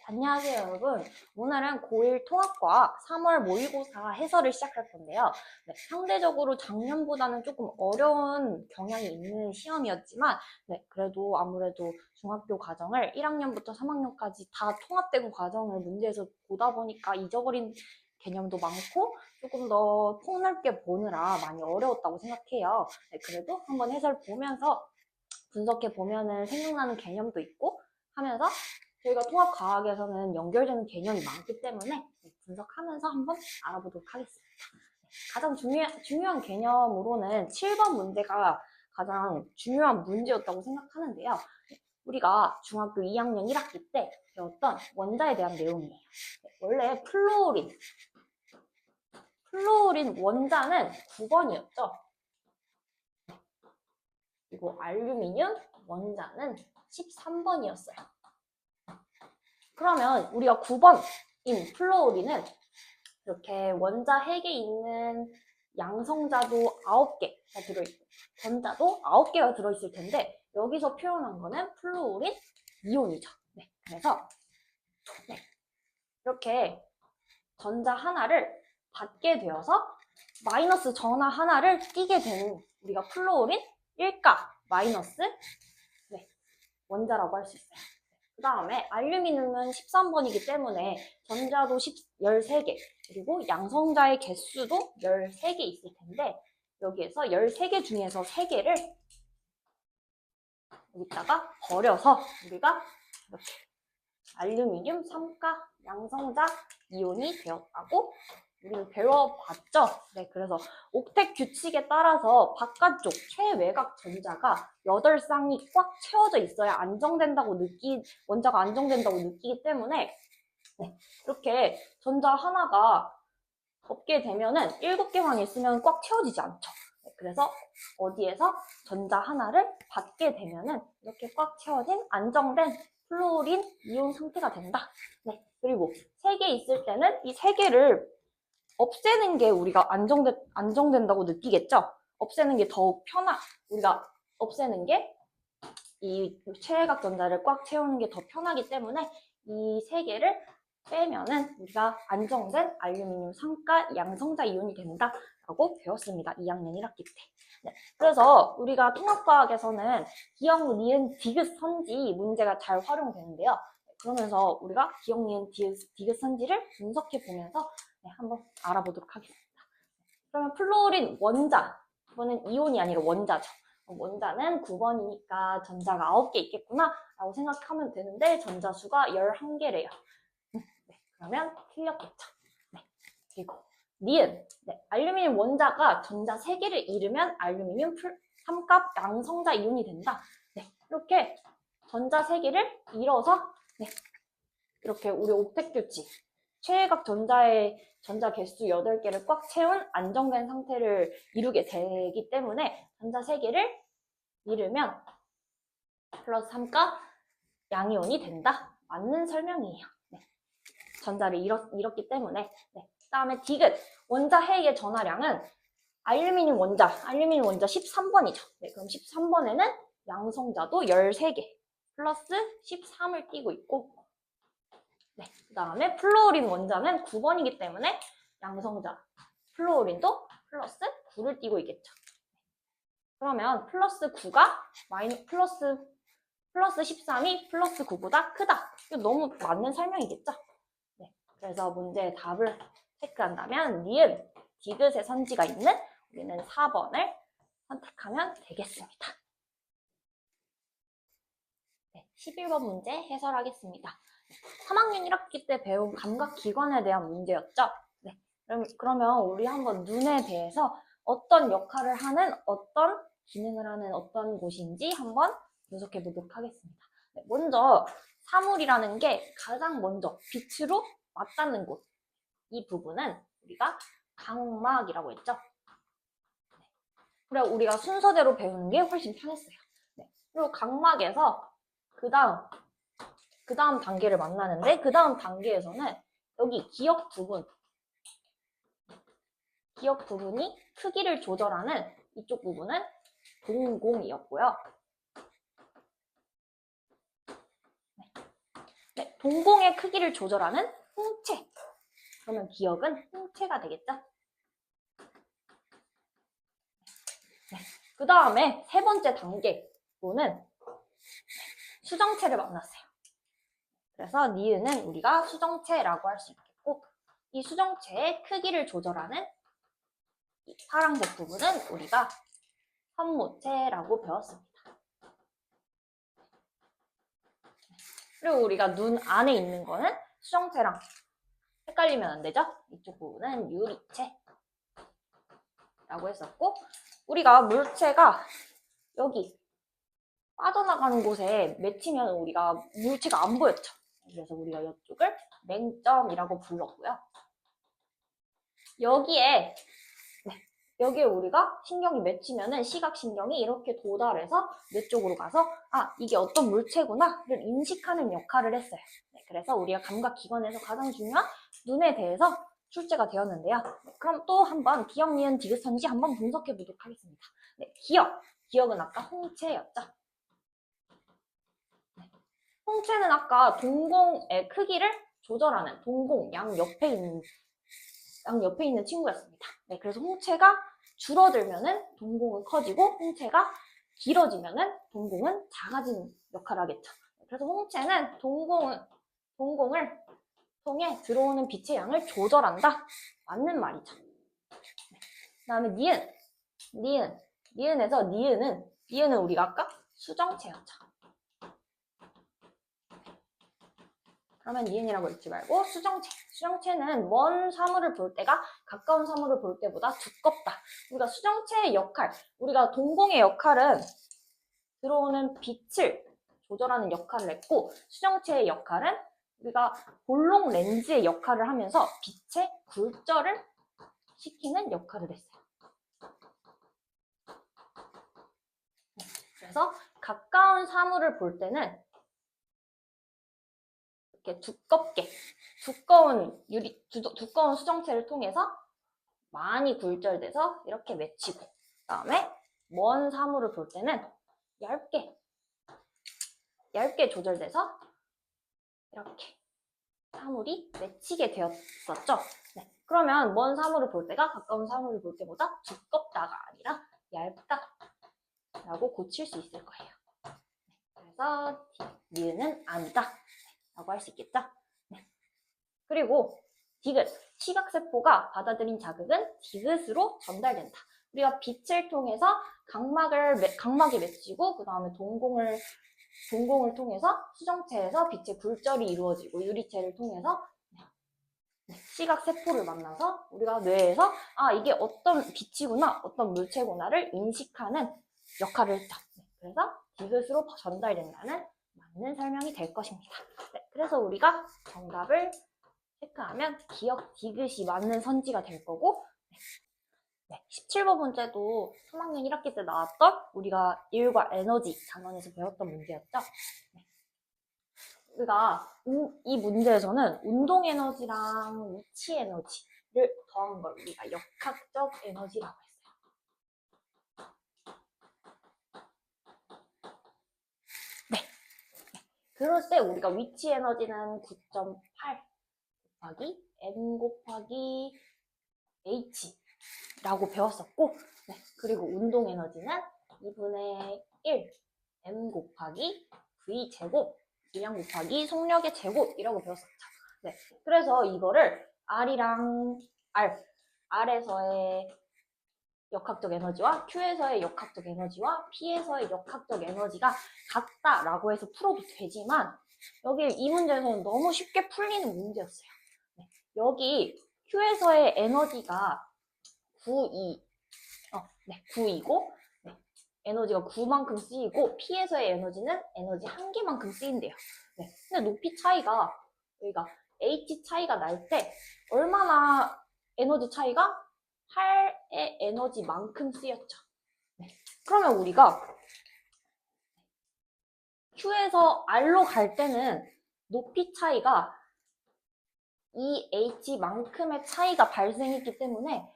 안녕하세요, 여러분. 오늘은 고1 통합과 3월 모의고사 해설을 시작할 건데요. 상대적으로 작년보다는 조금 어려운 경향이 있는 시험이었지만, 그래도 아무래도 중학교 과정을 1학년부터 3학년까지 다 통합된 과정을 문제에서 보다 보니까 잊어버린 개념도 많고 조금 더 폭넓게 보느라 많이 어려웠다고 생각해요. 그래도 한번 해설 보면서 분석해 보면은 생각나는 개념도 있고 하면서 저희가 통합과학에서는 연결되는 개념이 많기 때문에 분석하면서 한번 알아보도록 하겠습니다. 가장 중요한 개념으로는 7번 문제가 가장 중요한 문제였다고 생각하는데요. 우리가 중학교 2학년 1학기 때 배웠던 원자에 대한 내용이에요. 원래 플루오린 원자는 9번이었죠. 그리고 알루미늄 원자는 13번이었어요. 그러면 우리가 9번인 플루오린은 이렇게 원자 핵에 있는 양성자도 9개가 들어있고 전자도 9개가 들어있을 텐데 여기서 표현한 거는 플루오린 이온이죠. 그래서 이렇게 전자 하나를 받게 되어서 마이너스 전하 하나를 띄게 되는 우리가 플루오린 1가 마이너스 원자라고 할 수 있어요. 그 다음에 알루미늄은 13번이기 때문에 전자도 13개 그리고 양성자의 개수도 13개 있을 텐데 여기에서 13개 중에서 3개를 여기다가 버려서 우리가 이렇게 알루미늄 3가 양성자 이온이 되었다고 우리는 배워봤죠. 그래서 옥텟 규칙에 따라서 바깥쪽 최외곽 전자가 8쌍이 꽉 채워져 있어야 원자가 안정된다고 느끼기 때문에 이렇게 전자 하나가 없게 되면은 7개만 있으면 꽉 채워지지 않죠. 그래서 어디에서 전자 하나를 받게 되면은 이렇게 꽉 채워진 안정된 플루오린 이온 상태가 된다. 그리고 3개 있을 때는 이 3개를 없애는 게 우리가 안정된다고 느끼겠죠? 없애는 게 더욱 우리가 없애는 게 이 최외곽 전자를 꽉 채우는 게 더 편하기 때문에 이 3개를 빼면은 우리가 안정된 알루미늄 3가 양성자 이온이 된다라고 배웠습니다. 2학년 1학기 때. 그래서 우리가 통합과학에서는 기억, 니은, 디귿, 선지 문제가 잘 활용되는데요. 그러면서 우리가 기억, 니은, 디귿, 선지를 분석해 보면서 한번 알아보도록 하겠습니다. 그러면 플루오린 원자, 이거는 이온이 아니라 원자죠. 원자는 9번이니까 전자가 9개 있겠구나 라고 생각하면 되는데 전자 수가 11개래요. 그러면 틀렸겠죠. 그리고 니은, 알루미늄 원자가 전자 3개를 잃으면 알루미늄 3가 양성자 이온이 된다. 이렇게 전자 3개를 잃어서 이렇게 우리 옥텟 규칙 최외곽 전자의 전자 개수 8개를 꽉 채운 안정된 상태를 이루게 되기 때문에 전자 3개를 잃으면 플러스 3가 양이온이 된다. 맞는 설명이에요. 전자를 잃었기 때문에. 그 다음에 디귿, 원자 핵의 전하량은 알루미늄 원자 13번이죠. 그럼 13번에는 양성자도 13개 플러스 13을 띄고 있고 그 다음에 플루오린 원자는 9번이기 때문에 양성자 플루오린도 플러스 9를 띄고 있겠죠. 그러면 플러스 9가 플러스 13이 플러스 9보다 크다. 이거 너무 맞는 설명이겠죠. 그래서 문제의 답을 체크한다면 니은, 디귿의 선지가 있는 우리는 4번을 선택하면 되겠습니다. 11번 문제 해설하겠습니다. 3학년 1학기 때 배운 감각기관에 대한 문제였죠. 그러면 우리 한번 눈에 대해서 어떤 역할을 하는, 어떤 기능을 하는 어떤 곳인지 한번 분석해 보도록 하겠습니다. 먼저 사물이라는 게 가장 먼저 빛으로 맞닿는 곳. 이 부분은 우리가 각막이라고 했죠. 그래 우리가 순서대로 배우는 게 훨씬 편했어요. 그리고 각막에서 그 다음 단계를 만나는데 그 다음 단계에서는 여기 기역 부분이 크기를 조절하는 이쪽 부분은 동공이었고요. 네, 동공의 크기를 조절하는 홍채. 그러면 기억은 홍채가 되겠죠? 네. 그 다음에 세 번째 단계로는 수정체를 만났어요. 그래서 니은은 우리가 수정체라고 할 수 있겠고, 이 수정체의 크기를 조절하는 이 파란색 부분은 우리가 선모체라고 배웠습니다. 그리고 우리가 눈 안에 있는 거는 수정체랑 헷갈리면 안 되죠? 이쪽 부분은 유리체라고 했었고, 우리가 물체가 여기 빠져나가는 곳에 맺히면 우리가 물체가 안 보였죠. 그래서 우리가 이쪽을 맹점이라고 불렀고요. 여기에 우리가 신경이 맺히면은 시각신경이 이렇게 도달해서 뇌 쪽으로 가서 이게 어떤 물체구나를 인식하는 역할을 했어요. 네, 그래서 우리가 감각기관에서 가장 중요한 눈에 대해서 출제가 되었는데요. 네, 그럼 또 한번 기억, 니은, 디귿, 선지 한번 분석해 보도록 하겠습니다. 네, 기억은 아까 홍채였죠. 네, 홍채는 아까 동공의 크기를 조절하는 동공 양 옆에 있는 친구였습니다. 네, 그래서 홍채가 줄어들면은 동공은 커지고 홍채가 길어지면은 동공은 작아지는 역할을 하겠죠. 그래서 홍채는 동공을 통해 들어오는 빛의 양을 조절한다. 맞는 말이죠. 그 다음에 니은에서 니은은 우리가 아까 수정체였죠. 그러면 니은이라고 읽지 말고 수정체는 먼 사물을 볼 때가 가까운 사물을 볼 때보다 두껍다. 우리가 수정체의 역할, 우리가 동공의 역할은 들어오는 빛을 조절하는 역할을 했고, 수정체의 역할은 우리가 볼록 렌즈의 역할을 하면서 빛의 굴절을 시키는 역할을 했어요. 그래서 가까운 사물을 볼 때는 이렇게 두꺼운 수정체를 통해서 많이 굴절돼서 이렇게 맺히고, 그다음에 먼 사물을 볼 때는 얇게 조절돼서 이렇게 사물이 맺히게 되었었죠. 네. 그러면 먼 사물을 볼 때가 가까운 사물을 볼 때보다 두껍다가 아니라 얇다라고 고칠 수 있을 거예요. 네. 그래서 니은은 아니다 라고 할 수 있겠죠. 네. 그리고 디귿, 시각세포가 받아들인 자극은 디귿으로 전달된다. 우리가 빛을 통해서 각막이 맺히고 그 다음에 동공을 통해서 수정체에서 빛의 굴절이 이루어지고 유리체를 통해서 시각세포를 만나서 우리가 뇌에서 이게 어떤 빛이구나, 어떤 물체구나를 인식하는 역할을 했다. 그래서 디귿으로 전달된다는 맞는 설명이 될 것입니다. 네, 그래서 우리가 정답을 체크하면 기억 디귿이 맞는 선지가 될 거고, 네, 17번 문제도 3학년 1학기 때 나왔던 우리가 일과 에너지 단원에서 배웠던 문제였죠. 네. 우리가 이 문제에서는 운동 에너지랑 위치 에너지를 더한 걸 우리가 역학적 에너지라고 했어요. 네. 그럴 때 우리가 위치 에너지는 9.8 곱하기 m 곱하기 h라고 배웠었고, 네. 그리고 운동 에너지는 2분의 1 m 곱하기 v 제곱 질량 곱하기 속력의 제곱이라고 배웠었죠. 네. 그래서 이거를 R이랑 R에서의 역학적 에너지와 Q에서의 역학적 에너지와 P에서의 역학적 에너지가 같다라고 해서 풀어도 되지만, 여기 이 문제에서는 너무 쉽게 풀리는 문제였어요. 네. 여기 Q에서의 에너지가 9이고 네. 에너지가 9만큼 쓰이고 P에서의 에너지는 에너지 1개만큼 쓰인대요. 네. 근데 높이 차이가 여기가 H 차이가 날 때 얼마나 에너지 차이가 8의 에너지만큼 쓰였죠. 네. 그러면 우리가 Q에서 R로 갈 때는 높이 차이가 이 H만큼의 차이가 발생했기 때문에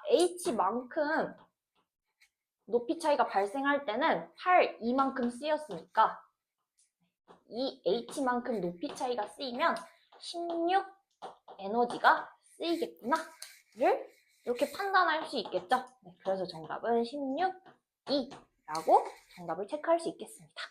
H만큼 높이 차이가 발생할 때는 8, 2만큼 쓰였으니까 이 H만큼 높이 차이가 쓰이면 16 에너지가 쓰이겠구나를 이렇게 판단할 수 있겠죠. 네, 그래서 정답은 16E라고 정답을 체크할 수 있겠습니다.